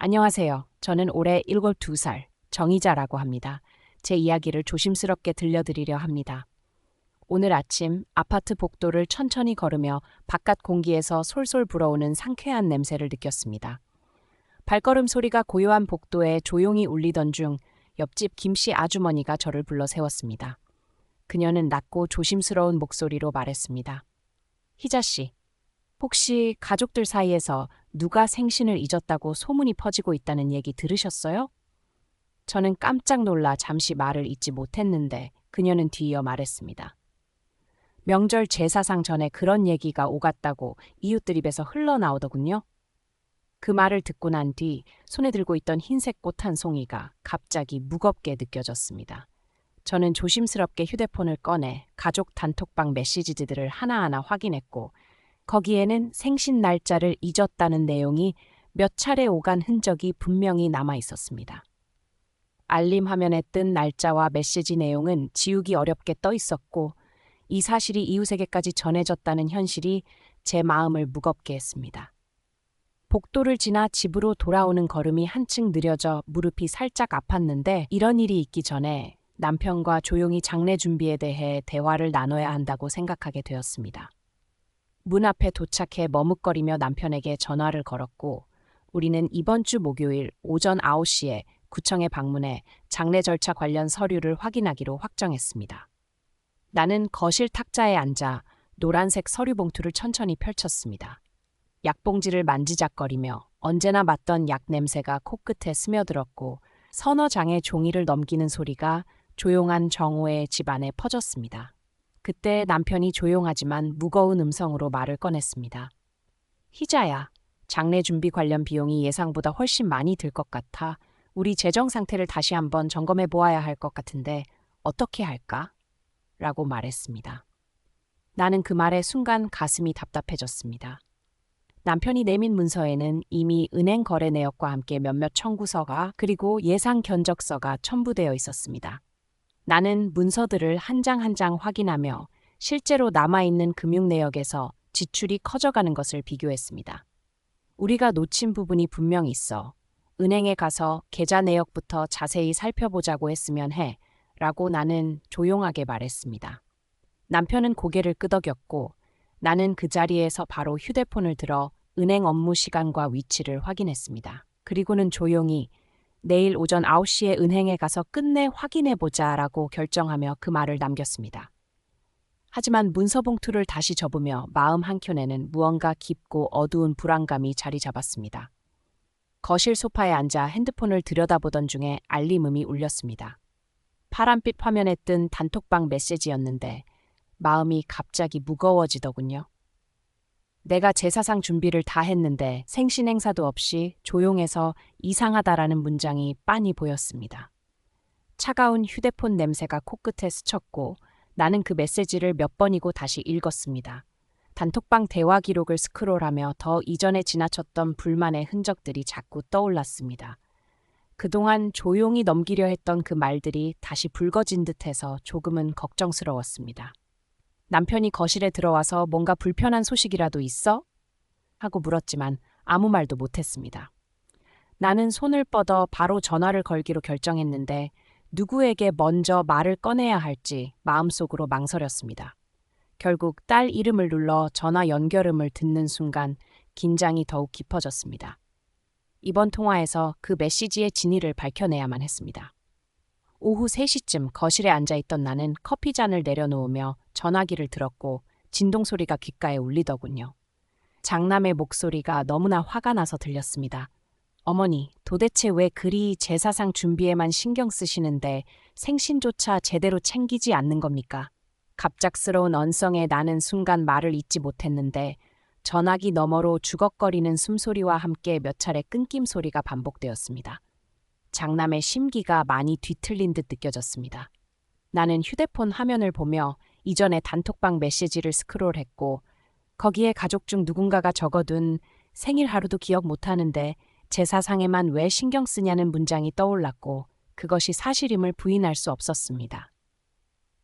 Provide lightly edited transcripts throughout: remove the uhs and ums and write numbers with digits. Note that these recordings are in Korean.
안녕하세요. 저는 올해 72살 정희자라고 합니다. 제 이야기를 조심스럽게 들려드리려 합니다. 오늘 아침 아파트 복도를 천천히 걸으며 바깥 공기에서 솔솔 불어오는 상쾌한 냄새를 느꼈습니다. 발걸음 소리가 고요한 복도에 조용히 울리던 중 옆집 김씨 아주머니가 저를 불러 세웠습니다. 그녀는 낮고 조심스러운 목소리로 말했습니다. 희자 씨, 혹시 가족들 사이에서 누가 생신을 잊었다고 소문이 퍼지고 있다는 얘기 들으셨어요? 저는 깜짝 놀라 잠시 말을 잇지 못했는데 그녀는 뒤이어 말했습니다. 명절 제사상 전에 그런 얘기가 오갔다고 이웃들 입에서 흘러나오더군요. 그 말을 듣고 난 뒤 손에 들고 있던 흰색 꽃 한 송이가 갑자기 무겁게 느껴졌습니다. 저는 조심스럽게 휴대폰을 꺼내 가족 단톡방 메시지들을 하나하나 확인했고 거기에는 생신 날짜를 잊었다는 내용이 몇 차례 오간 흔적이 분명히 남아 있었습니다. 알림 화면에 뜬 날짜와 메시지 내용은 지우기 어렵게 떠 있었고 이 사실이 이웃에게까지 전해졌다는 현실이 제 마음을 무겁게 했습니다. 복도를 지나 집으로 돌아오는 걸음이 한층 느려져 무릎이 살짝 아팠는데 이런 일이 있기 전에 남편과 조용히 장례 준비에 대해 대화를 나눠야 한다고 생각하게 되었습니다. 문 앞에 도착해 머뭇거리며 남편에게 전화를 걸었고 우리는 이번 주 목요일 오전 9시에 구청에 방문해 장례 절차 관련 서류를 확인하기로 확정했습니다. 나는 거실 탁자에 앉아 노란색 서류 봉투를 천천히 펼쳤습니다. 약봉지를 만지작거리며 언제나 맡던 약 냄새가 코끝에 스며들었고 서너 장의 종이를 넘기는 소리가 조용한 정호의 집안에 퍼졌습니다. 그때 남편이 조용하지만 무거운 음성으로 말을 꺼냈습니다. 희자야, 장례 준비 관련 비용이 예상보다 훨씬 많이 들 것 같아 우리 재정 상태를 다시 한번 점검해 보아야 할 것 같은데 어떻게 할까? 라고 말했습니다. 나는 그 말에 순간 가슴이 답답해졌습니다. 남편이 내민 문서에는 이미 은행 거래 내역과 함께 몇몇 청구서가 그리고 예상 견적서가 첨부되어 있었습니다. 나는 문서들을 한 장 한 장 확인하며 실제로 남아있는 금융 내역에서 지출이 커져가는 것을 비교했습니다. 우리가 놓친 부분이 분명 있어. 은행에 가서 계좌 내역부터 자세히 살펴보자고 했으면 해. 라고 나는 조용하게 말했습니다. 남편은 고개를 끄덕였고 나는 그 자리에서 바로 휴대폰을 들어 은행 업무 시간과 위치를 확인했습니다. 그리고는 조용히 내일 오전 9시에 은행에 가서 끝내 확인해보자 라고 결정하며 그 말을 남겼습니다. 하지만 문서 봉투를 다시 접으며 마음 한켠에는 무언가 깊고 어두운 불안감이 자리 잡았습니다. 거실 소파에 앉아 핸드폰을 들여다보던 중에 알림음이 울렸습니다. 파란빛 화면에 뜬 단톡방 메시지였는데 마음이 갑자기 무거워지더군요. 내가 제사상 준비를 다 했는데 생신 행사도 없이 조용해서 이상하다라는 문장이 빤히 보였습니다. 차가운 휴대폰 냄새가 코끝에 스쳤고 나는 그 메시지를 몇 번이고 다시 읽었습니다. 단톡방 대화 기록을 스크롤하며 더 이전에 지나쳤던 불만의 흔적들이 자꾸 떠올랐습니다. 그동안 조용히 넘기려 했던 그 말들이 다시 붉어진 듯해서 조금은 걱정스러웠습니다. 남편이 거실에 들어와서 뭔가 불편한 소식이라도 있어? 하고 물었지만 아무 말도 못했습니다. 나는 손을 뻗어 바로 전화를 걸기로 결정했는데 누구에게 먼저 말을 꺼내야 할지 마음속으로 망설였습니다. 결국 딸 이름을 눌러 전화 연결음을 듣는 순간 긴장이 더욱 깊어졌습니다. 이번 통화에서 그 메시지의 진위를 밝혀내야만 했습니다. 오후 3시쯤 거실에 앉아있던 나는 커피잔을 내려놓으며 전화기를 들었고 진동 소리가 귓가에 울리더군요. 장남의 목소리가 너무나 화가 나서 들렸습니다. 어머니, 도대체 왜 그리 제사상 준비에만 신경 쓰시는데 생신조차 제대로 챙기지 않는 겁니까? 갑작스러운 언성에 나는 순간 말을 잇지 못했는데 전화기 너머로 주걱거리는 숨소리와 함께 몇 차례 끊김 소리가 반복되었습니다. 장남의 심기가 많이 뒤틀린 듯 느껴졌습니다. 나는 휴대폰 화면을 보며 이전에 단톡방 메시지를 스크롤했고 거기에 가족 중 누군가가 적어둔 생일 하루도 기억 못하는데 제사상에만 왜 신경 쓰냐는 문장이 떠올랐고 그것이 사실임을 부인할 수 없었습니다.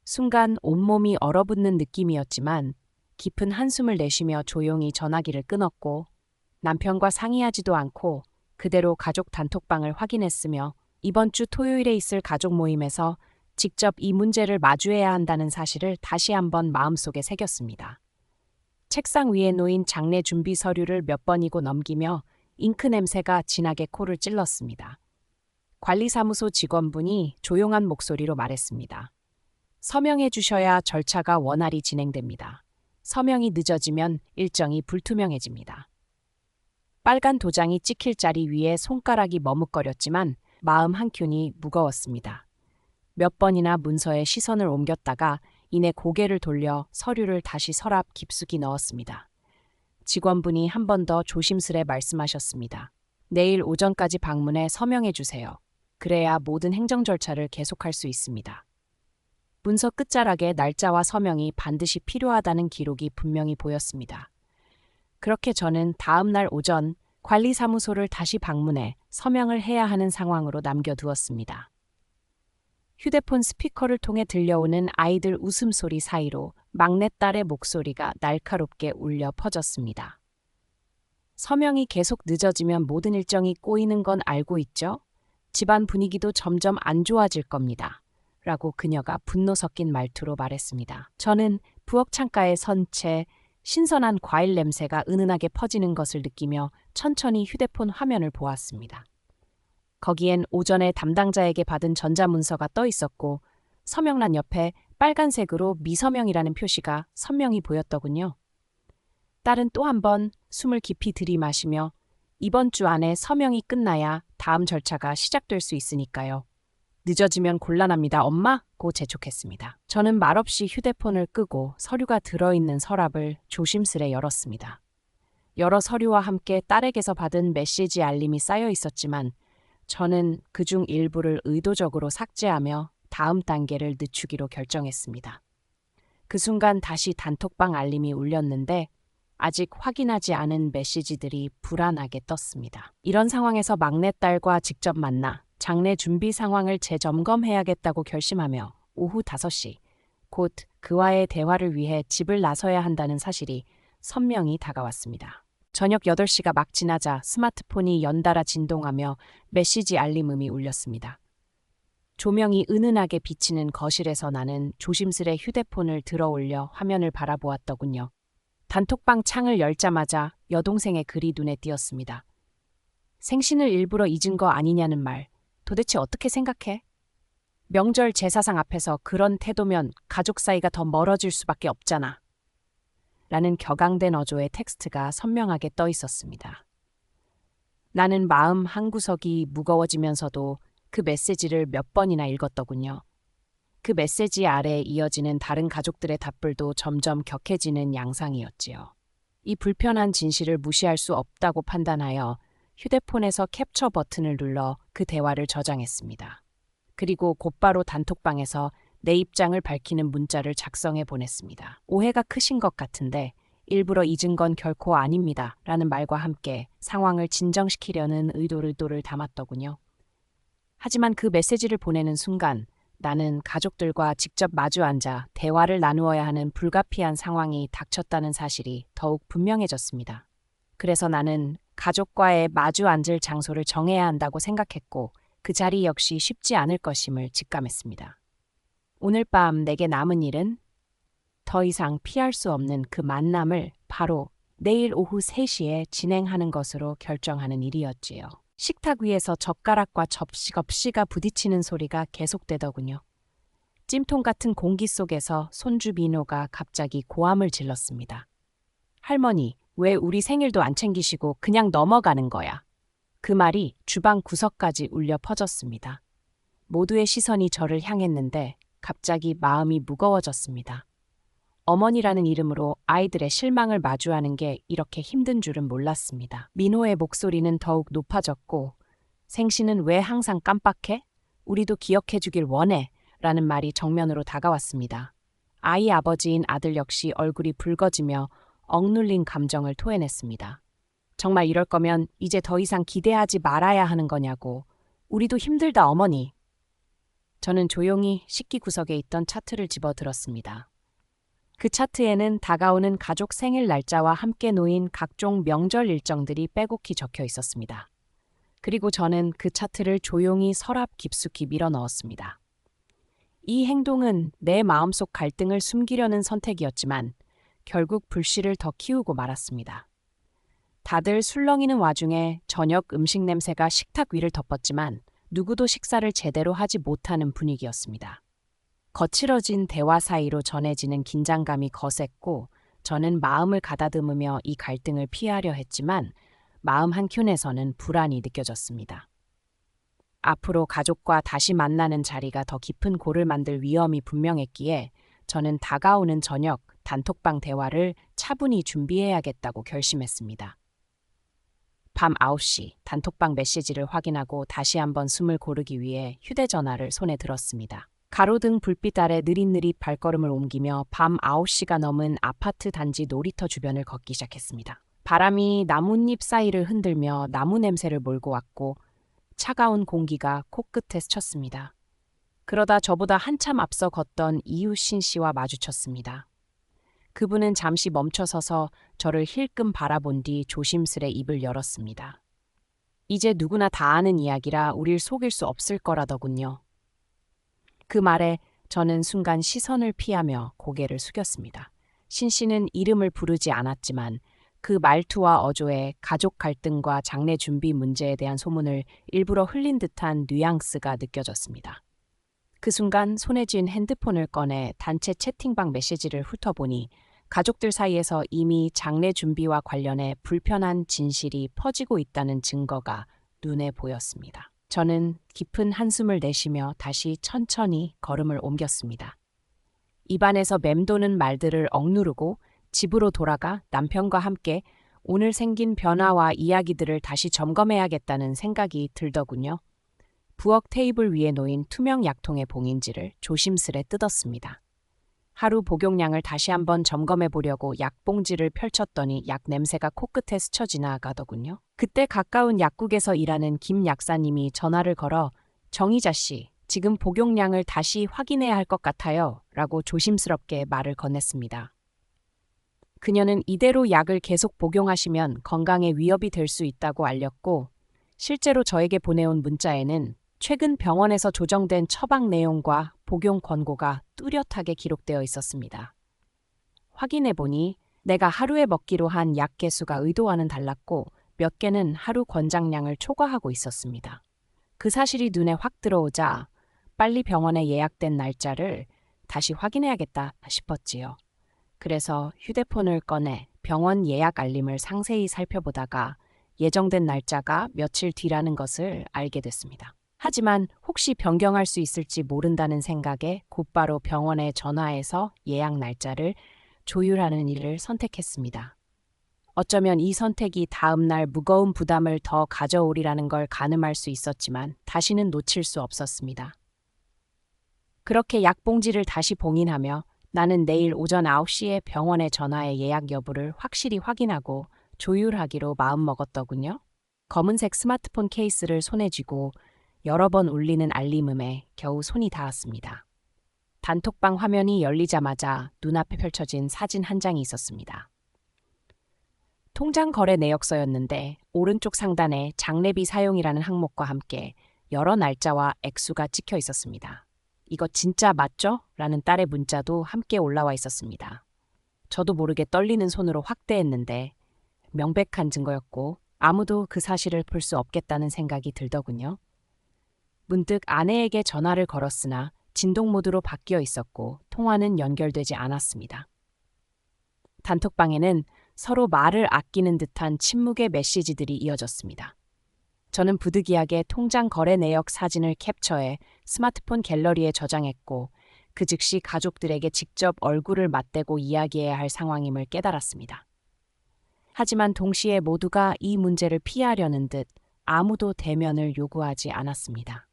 순간 온몸이 얼어붙는 느낌이었지만 깊은 한숨을 내쉬며 조용히 전화기를 끊었고 남편과 상의하지도 않고 그대로 가족 단톡방을 확인했으며 이번 주 토요일에 있을 가족 모임에서 직접 이 문제를 마주해야 한다는 사실을 다시 한번 마음속에 새겼습니다. 책상 위에 놓인 장례 준비 서류를 몇 번이고 넘기며 잉크 냄새가 진하게 코를 찔렀습니다. 관리사무소 직원분이 조용한 목소리로 말했습니다. 서명해 주셔야 절차가 원활히 진행됩니다. 서명이 늦어지면 일정이 불투명해집니다. 빨간 도장이 찍힐 자리 위에 손가락이 머뭇거렸지만 마음 한켠이 무거웠습니다. 몇 번이나 문서에 시선을 옮겼다가 이내 고개를 돌려 서류를 다시 서랍 깊숙이 넣었습니다. 직원분이 한 번 더 조심스레 말씀하셨습니다. 내일 오전까지 방문해 서명해 주세요. 그래야 모든 행정 절차를 계속할 수 있습니다. 문서 끝자락에 날짜와 서명이 반드시 필요하다는 기록이 분명히 보였습니다. 그렇게 저는 다음 날 오전 관리사무소를 다시 방문해 서명을 해야 하는 상황으로 남겨두었습니다. 휴대폰 스피커를 통해 들려오는 아이들 웃음소리 사이로 막내딸의 목소리가 날카롭게 울려 퍼졌습니다. 서명이 계속 늦어지면 모든 일정이 꼬이는 건 알고 있죠? 집안 분위기도 점점 안 좋아질 겁니다. 라고 그녀가 분노 섞인 말투로 말했습니다. 저는 부엌 창가에 선 채 신선한 과일 냄새가 은은하게 퍼지는 것을 느끼며 천천히 휴대폰 화면을 보았습니다. 거기엔 오전에 담당자에게 받은 전자문서가 떠 있었고 서명란 옆에 빨간색으로 미서명이라는 표시가 선명히 보였더군요. 딸은 또 한 번 숨을 깊이 들이마시며 이번 주 안에 서명이 끝나야 다음 절차가 시작될 수 있으니까요. 늦어지면 곤란합니다, 엄마? 고 재촉했습니다. 저는 말없이 휴대폰을 끄고 서류가 들어있는 서랍을 조심스레 열었습니다. 여러 서류와 함께 딸에게서 받은 메시지 알림이 쌓여 있었지만 저는 그중 일부를 의도적으로 삭제하며 다음 단계를 늦추기로 결정했습니다. 그 순간 다시 단톡방 알림이 울렸는데 아직 확인하지 않은 메시지들이 불안하게 떴습니다. 이런 상황에서 막내딸과 직접 만나 장례 준비 상황을 재점검해야겠다고 결심하며 오후 5시 곧 그와의 대화를 위해 집을 나서야 한다는 사실이 선명히 다가왔습니다. 저녁 8시가 막 지나자 스마트폰이 연달아 진동하며 메시지 알림음이 울렸습니다. 조명이 은은하게 비치는 거실에서 나는 조심스레 휴대폰을 들어 올려 화면을 바라보았더군요. 단톡방 창을 열자마자 여동생의 글이 눈에 띄었습니다. 생신을 일부러 잊은 거 아니냐는 말, 도대체 어떻게 생각해? 명절 제사상 앞에서 그런 태도면 가족 사이가 더 멀어질 수밖에 없잖아. 라는 격앙된 어조의 텍스트가 선명하게 떠 있었습니다. 나는 마음 한구석이 무거워지면서도 그 메시지를 몇 번이나 읽었더군요. 그 메시지 아래에 이어지는 다른 가족들의 답글도 점점 격해지는 양상이었지요. 이 불편한 진실을 무시할 수 없다고 판단하여 휴대폰에서 캡처 버튼을 눌러 그 대화를 저장했습니다. 그리고 곧바로 단톡방에서 내 입장을 밝히는 문자를 작성해 보냈습니다. 오해가 크신 것 같은데 일부러 잊은 건 결코 아닙니다. 라는 말과 함께 상황을 진정시키려는 의도를 담았더군요. 하지만 그 메시지를 보내는 순간 나는 가족들과 직접 마주 앉아 대화를 나누어야 하는 불가피한 상황이 닥쳤다는 사실이 더욱 분명해졌습니다. 그래서 나는 가족과의 마주 앉을 장소를 정해야 한다고 생각했고 그 자리 역시 쉽지 않을 것임을 직감했습니다. 오늘 밤 내게 남은 일은 더 이상 피할 수 없는 그 만남을 바로 내일 오후 3시에 진행하는 것으로 결정하는 일이었지요. 식탁 위에서 젓가락과 접시가 부딪히는 소리가 계속되더군요. 찜통 같은 공기 속에서 손주 민호가 갑자기 고함을 질렀습니다. 할머니, 왜 우리 생일도 안 챙기시고 그냥 넘어가는 거야? 그 말이 주방 구석까지 울려 퍼졌습니다. 모두의 시선이 저를 향했는데 갑자기 마음이 무거워졌습니다. 어머니라는 이름으로 아이들의 실망을 마주하는 게 이렇게 힘든 줄은 몰랐습니다. 민호의 목소리는 더욱 높아졌고 생신은 왜 항상 깜빡해? 우리도 기억해 주길 원해. 라는 말이 정면으로 다가왔습니다. 아이 아버지인 아들 역시 얼굴이 붉어지며 억눌린 감정을 토해냈습니다. 정말 이럴 거면 이제 더 이상 기대하지 말아야 하는 거냐고. 우리도 힘들다 어머니. 저는 조용히 식기 구석에 있던 차트를 집어들었습니다. 그 차트에는 다가오는 가족 생일 날짜와 함께 놓인 각종 명절 일정들이 빼곡히 적혀 있었습니다. 그리고 저는 그 차트를 조용히 서랍 깊숙이 밀어 넣었습니다. 이 행동은 내 마음속 갈등을 숨기려는 선택이었지만 결국 불씨를 더 키우고 말았습니다. 다들 술렁이는 와중에 저녁 음식 냄새가 식탁 위를 덮었지만 누구도 식사를 제대로 하지 못하는 분위기였습니다. 거칠어진 대화 사이로 전해지는 긴장감이 거셌고 저는 마음을 가다듬으며 이 갈등을 피하려 했지만 마음 한켠에서는 불안이 느껴졌습니다. 앞으로 가족과 다시 만나는 자리가 더 깊은 골을 만들 위험이 분명했기에 저는 다가오는 저녁 단톡방 대화를 차분히 준비해야겠다고 결심했습니다. 밤 9시 단톡방 메시지를 확인하고 다시 한번 숨을 고르기 위해 휴대전화를 손에 들었습니다. 가로등 불빛 아래 느릿느릿 발걸음을 옮기며 밤 9시가 넘은 아파트 단지 놀이터 주변을 걷기 시작했습니다. 바람이 나뭇잎 사이를 흔들며 나무 냄새를 몰고 왔고 차가운 공기가 코끝에 스쳤습니다. 그러다 저보다 한참 앞서 걷던 이유신 씨와 마주쳤습니다. 그분은 잠시 멈춰서서 저를 힐끔 바라본 뒤 조심스레 입을 열었습니다. 이제 누구나 다 아는 이야기라 우릴 속일 수 없을 거라더군요. 그 말에 저는 순간 시선을 피하며 고개를 숙였습니다. 신 씨는 이름을 부르지 않았지만 그 말투와 어조에 가족 갈등과 장례 준비 문제에 대한 소문을 일부러 흘린 듯한 뉘앙스가 느껴졌습니다. 그 순간 손에 쥔 핸드폰을 꺼내 단체 채팅방 메시지를 훑어보니 가족들 사이에서 이미 장례 준비와 관련해 불편한 진실이 퍼지고 있다는 증거가 눈에 보였습니다. 저는 깊은 한숨을 내쉬며 다시 천천히 걸음을 옮겼습니다. 입안에서 맴도는 말들을 억누르고 집으로 돌아가 남편과 함께 오늘 생긴 변화와 이야기들을 다시 점검해야겠다는 생각이 들더군요. 부엌 테이블 위에 놓인 투명 약통의 봉인지를 조심스레 뜯었습니다. 하루 복용량을 다시 한번 점검해 보려고 약봉지를 펼쳤더니 약 냄새가 코끝에 스쳐 지나가더군요. 그때 가까운 약국에서 일하는 김 약사님이 전화를 걸어 정희자 씨, 지금 복용량을 다시 확인해야 할 것 같아요. 라고 조심스럽게 말을 건넸습니다. 그녀는 이대로 약을 계속 복용하시면 건강에 위협이 될 수 있다고 알렸고 실제로 저에게 보내온 문자에는 최근 병원에서 조정된 처방 내용과 복용 권고가 뚜렷하게 기록되어 있었습니다. 확인해보니 내가 하루에 먹기로 한 약 개수가 의도와는 달랐고 몇 개는 하루 권장량을 초과하고 있었습니다. 그 사실이 눈에 확 들어오자 빨리 병원에 예약된 날짜를 다시 확인해야겠다 싶었지요. 그래서 휴대폰을 꺼내 병원 예약 알림을 상세히 살펴보다가 예정된 날짜가 며칠 뒤라는 것을 알게 됐습니다. 하지만 혹시 변경할 수 있을지 모른다는 생각에 곧바로 병원에 전화해서 예약 날짜를 조율하는 일을 선택했습니다. 어쩌면 이 선택이 다음 날 무거운 부담을 더 가져오리라는 걸 가늠할 수 있었지만 다시는 놓칠 수 없었습니다. 그렇게 약봉지를 다시 봉인하며 나는 내일 오전 9시에 병원에 전화해 예약 여부를 확실히 확인하고 조율하기로 마음먹었더군요. 검은색 스마트폰 케이스를 손에 쥐고 여러 번 울리는 알림음에 겨우 손이 닿았습니다. 단톡방 화면이 열리자마자 눈앞에 펼쳐진 사진 한 장이 있었습니다. 통장 거래 내역서였는데 오른쪽 상단에 장례비 사용이라는 항목과 함께 여러 날짜와 액수가 찍혀 있었습니다. 이거 진짜 맞죠? 라는 딸의 문자도 함께 올라와 있었습니다. 저도 모르게 떨리는 손으로 확대했는데 명백한 증거였고 아무도 그 사실을 풀 수 없겠다는 생각이 들더군요. 문득 아내에게 전화를 걸었으나 진동 모드로 바뀌어 있었고 통화는 연결되지 않았습니다. 단톡방에는 서로 말을 아끼는 듯한 침묵의 메시지들이 이어졌습니다. 저는 부득이하게 통장 거래 내역 사진을 캡처해 스마트폰 갤러리에 저장했고 그 즉시 가족들에게 직접 얼굴을 맞대고 이야기해야 할 상황임을 깨달았습니다. 하지만 동시에 모두가 이 문제를 피하려는 듯 아무도 대면을 요구하지 않았습니다.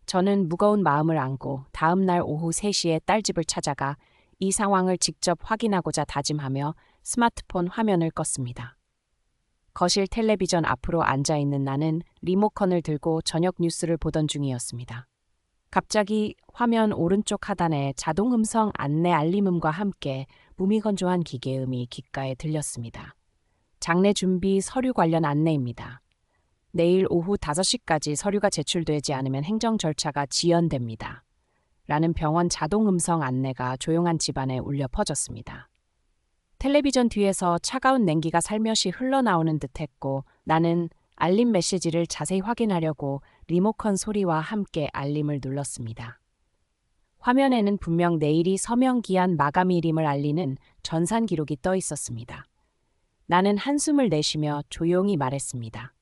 저는 무거운 마음을 안고 다음 날 오후 3시에 딸 집을 찾아가 이 상황을 직접 확인하고자 다짐하며 스마트폰 화면을 껐습니다. 거실 텔레비전 앞으로 앉아있는 나는 리모컨을 들고 저녁 뉴스를 보던 중이었습니다. 갑자기 화면 오른쪽 하단에 자동 음성 안내 알림음과 함께 무미건조한 기계음이 귓가에 들렸습니다. 장례 준비 서류 관련 안내입니다. 내일 오후 5시까지 서류가 제출되지 않으면 행정 절차가 지연됩니다. 라는 병원 자동 음성 안내가 조용한 집안에 울려 퍼졌습니다. 텔레비전 뒤에서 차가운 냉기가 살며시 흘러나오는 듯했고 나는 알림 메시지를 자세히 확인하려고 리모컨 소리와 함께 알림을 눌렀습니다. 화면에는 분명 내일이 서명기한 마감일임을 알리는 전산 기록이 떠 있었습니다. 나는 한숨을 내쉬며 조용히 말했습니다.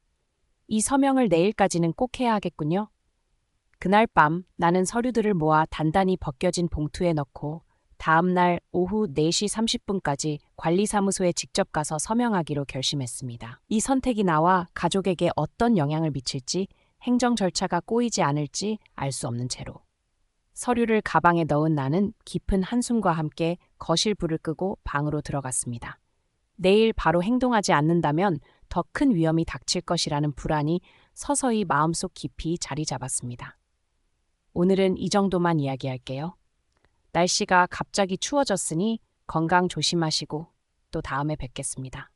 이 서명을 내일까지는 꼭 해야 하겠군요. 그날 밤 나는 서류들을 모아 단단히 벗겨진 봉투에 넣고 다음 날 오후 4시 30분까지 관리사무소에 직접 가서 서명하기로 결심했습니다. 이 선택이 나와 가족에게 어떤 영향을 미칠지, 행정 절차가 꼬이지 않을지 알 수 없는 채로. 서류를 가방에 넣은 나는 깊은 한숨과 함께 거실 불을 끄고 방으로 들어갔습니다. 내일 바로 행동하지 않는다면 더 큰 위험이 닥칠 것이라는 불안이 서서히 마음속 깊이 자리 잡았습니다. 오늘은 이 정도만 이야기할게요. 날씨가 갑자기 추워졌으니 건강 조심하시고 또 다음에 뵙겠습니다.